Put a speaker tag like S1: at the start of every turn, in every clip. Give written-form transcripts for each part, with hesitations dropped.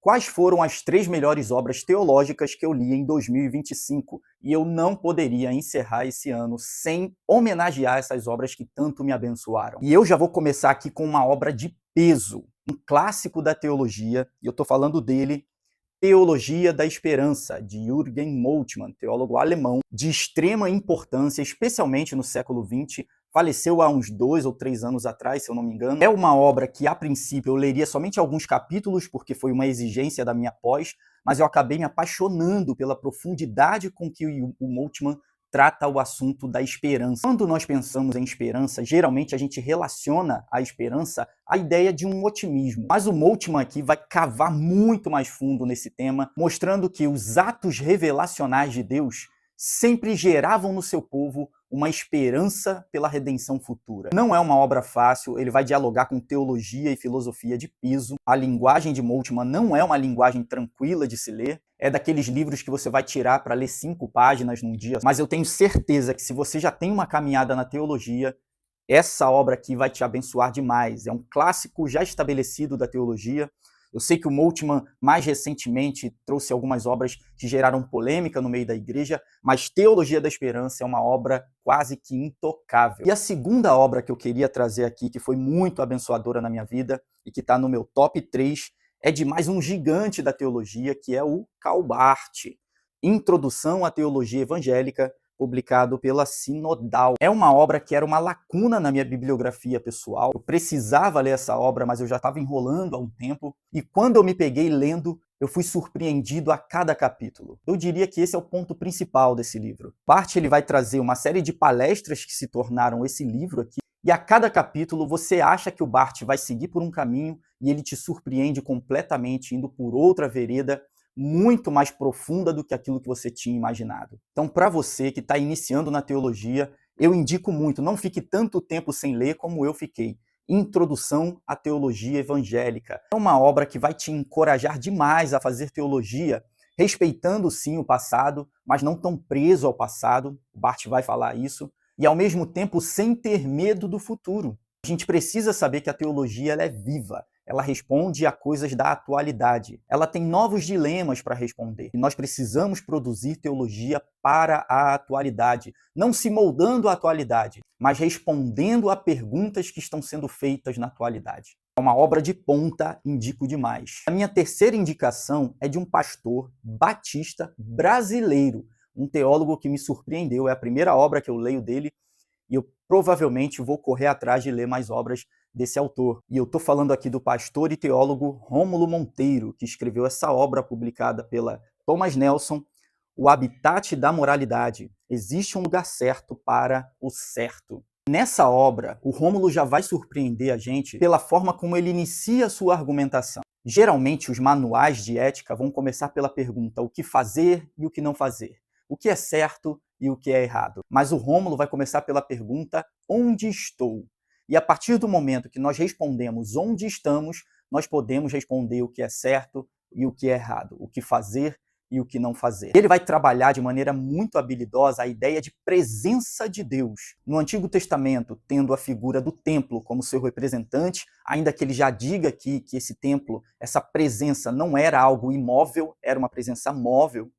S1: quais foram as 3 melhores obras teológicas que eu li em 2025. E eu não poderia encerrar esse ano sem homenagear essas obras que tanto me abençoaram. E eu já vou começar aqui com uma obra de peso, um clássico da teologia, e eu estou falando dele, Teologia da Esperança, de Jürgen Moltmann, teólogo alemão de extrema importância, especialmente no século XX, faleceu há uns 2 ou 3 anos atrás, se eu não me engano. É uma obra que, a princípio, eu leria somente alguns capítulos, porque foi uma exigência da minha pós, mas eu acabei me apaixonando pela profundidade com que o Moltmann trata o assunto da esperança. Quando nós pensamos em esperança, geralmente a gente relaciona a esperança à ideia de um otimismo. Mas o Moltmann aqui vai cavar muito mais fundo nesse tema, mostrando que os atos revelacionais de Deus sempre geravam no seu povo uma esperança pela redenção futura. Não é uma obra fácil, ele vai dialogar com teologia e filosofia de peso. A linguagem de Moltmann não é uma linguagem tranquila de se ler, é daqueles livros que você vai tirar para ler 5 páginas num dia, mas eu tenho certeza que se você já tem uma caminhada na teologia, essa obra aqui vai te abençoar demais. É um clássico já estabelecido da teologia. Eu sei que o Moltmann, mais recentemente, trouxe algumas obras que geraram polêmica no meio da igreja, mas Teologia da Esperança é uma obra quase que intocável. E a segunda obra que eu queria trazer aqui, que foi muito abençoadora na minha vida e que está no meu top 3, é de mais um gigante da teologia, que é o Karl Barth, Introdução à Teologia Evangélica, publicado pela Sinodal. É uma obra que era uma lacuna na minha bibliografia pessoal. Eu precisava ler essa obra, mas eu já estava enrolando há um tempo. E quando eu me peguei lendo, eu fui surpreendido a cada capítulo. Eu diria que esse é o ponto principal desse livro. Barth ele vai trazer uma série de palestras que se tornaram esse livro aqui, e a cada capítulo você acha que o Barth vai seguir por um caminho e ele te surpreende completamente indo por outra vereda, muito mais profunda do que aquilo que você tinha imaginado. Então, para você que está iniciando na teologia, eu indico muito, não fique tanto tempo sem ler como eu fiquei. Introdução à Teologia Evangélica. É uma obra que vai te encorajar demais a fazer teologia, respeitando sim o passado, mas não tão preso ao passado, o Barth vai falar isso, e ao mesmo tempo sem ter medo do futuro. A gente precisa saber que a teologia ela é viva. Ela responde a coisas da atualidade. Ela tem novos dilemas para responder. E nós precisamos produzir teologia para a atualidade, não se moldando à atualidade, mas respondendo a perguntas que estão sendo feitas na atualidade. É uma obra de ponta, indico demais. A minha terceira indicação é de um pastor batista brasileiro, um teólogo que me surpreendeu. É a primeira obra que eu leio dele e eu provavelmente vou correr atrás de ler mais obras desse autor. E eu estou falando aqui do pastor e teólogo Rômulo Monteiro, que escreveu essa obra publicada pela Thomas Nelson, O Habitat da Moralidade. Existe um lugar certo para o certo. Nessa obra, o Rômulo já vai surpreender a gente pela forma como ele inicia a sua argumentação. Geralmente, os manuais de ética vão começar pela pergunta o que fazer e o que não fazer, o que é certo e o que é errado. Mas o Rômulo vai começar pela pergunta onde estou? E a partir do momento que nós respondemos onde estamos, nós podemos responder o que é certo e o que é errado, o que fazer e o que não fazer. Ele vai trabalhar de maneira muito habilidosa a ideia de presença de Deus. No Antigo Testamento, tendo a figura do templo como seu representante, ainda que ele já diga aqui que esse templo, essa presença não era algo imóvel, era uma presença móvel,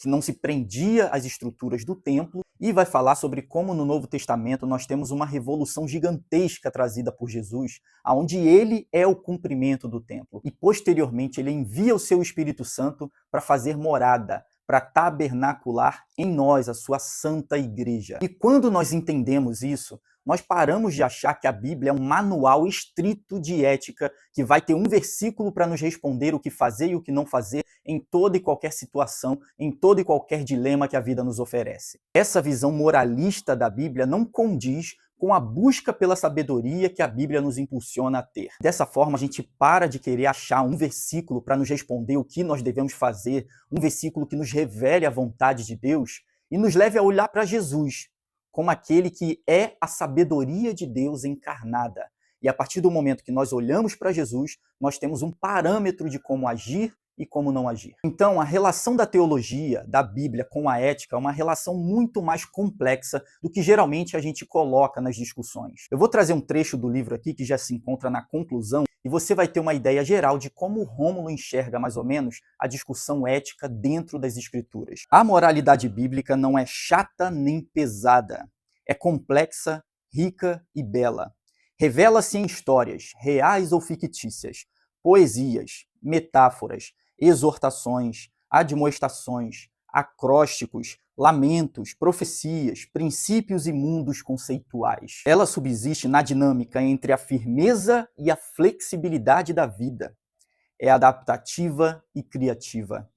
S1: que não se prendia às estruturas do templo, e vai falar sobre como no Novo Testamento nós temos uma revolução gigantesca trazida por Jesus, onde ele é o cumprimento do templo. E posteriormente ele envia o seu Espírito Santo para fazer morada, para tabernacular em nós, a sua santa igreja. E quando nós entendemos isso, nós paramos de achar que a Bíblia é um manual estrito de ética que vai ter um versículo para nos responder o que fazer e o que não fazer em toda e qualquer situação, em todo e qualquer dilema que a vida nos oferece. Essa visão moralista da Bíblia não condiz com a busca pela sabedoria que a Bíblia nos impulsiona a ter. Dessa forma, a gente para de querer achar um versículo para nos responder o que nós devemos fazer, um versículo que nos revele a vontade de Deus e nos leve a olhar para Jesus como aquele que é a sabedoria de Deus encarnada. E a partir do momento que nós olhamos para Jesus, nós temos um parâmetro de como agir e como não agir. Então, a relação da teologia, da Bíblia com a ética é uma relação muito mais complexa do que geralmente a gente coloca nas discussões. Eu vou trazer um trecho do livro aqui que já se encontra na conclusão e você vai ter uma ideia geral de como Rômulo enxerga mais ou menos a discussão ética dentro das escrituras. A moralidade bíblica não é chata nem pesada. É complexa, rica e bela. Revela-se em histórias, reais ou fictícias, poesias, metáforas, exortações, admoestações, acrósticos, lamentos, profecias, princípios e mundos conceituais. Ela subsiste na dinâmica entre a firmeza e a flexibilidade da vida. É adaptativa e criativa,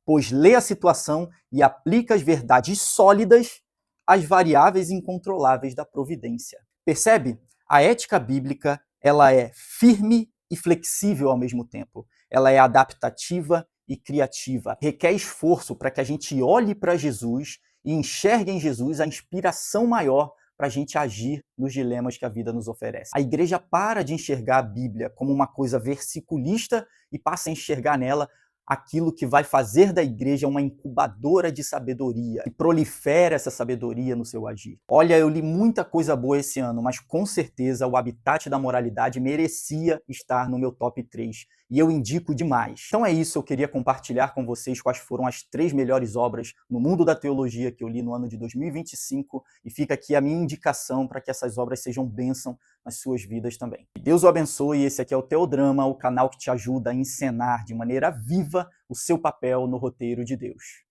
S1: pois lê a situação e aplica as verdades sólidas às variáveis incontroláveis da providência. Percebe? A ética bíblica, ela é firme e flexível ao mesmo tempo. Ela é adaptativa e criativa. Requer esforço para que a gente olhe para Jesus e enxergue em Jesus a inspiração maior para a gente agir nos dilemas que a vida nos oferece. A igreja para de enxergar a Bíblia como uma coisa versiculista e passa a enxergar nela aquilo que vai fazer da igreja uma incubadora de sabedoria e prolifera essa sabedoria no seu agir. Olha, eu li muita coisa boa esse ano, mas com certeza o Habitat da Moralidade merecia estar no meu top 3 e eu indico demais. Então é isso, eu queria compartilhar com vocês quais foram as 3 melhores obras no mundo da teologia que eu li no ano de 2025 e fica aqui a minha indicação para que essas obras sejam bênção nas suas vidas também. Que Deus o abençoe. Esse aqui é o Teodrama, o canal que te ajuda a encenar de maneira viva o seu papel no roteiro de Deus.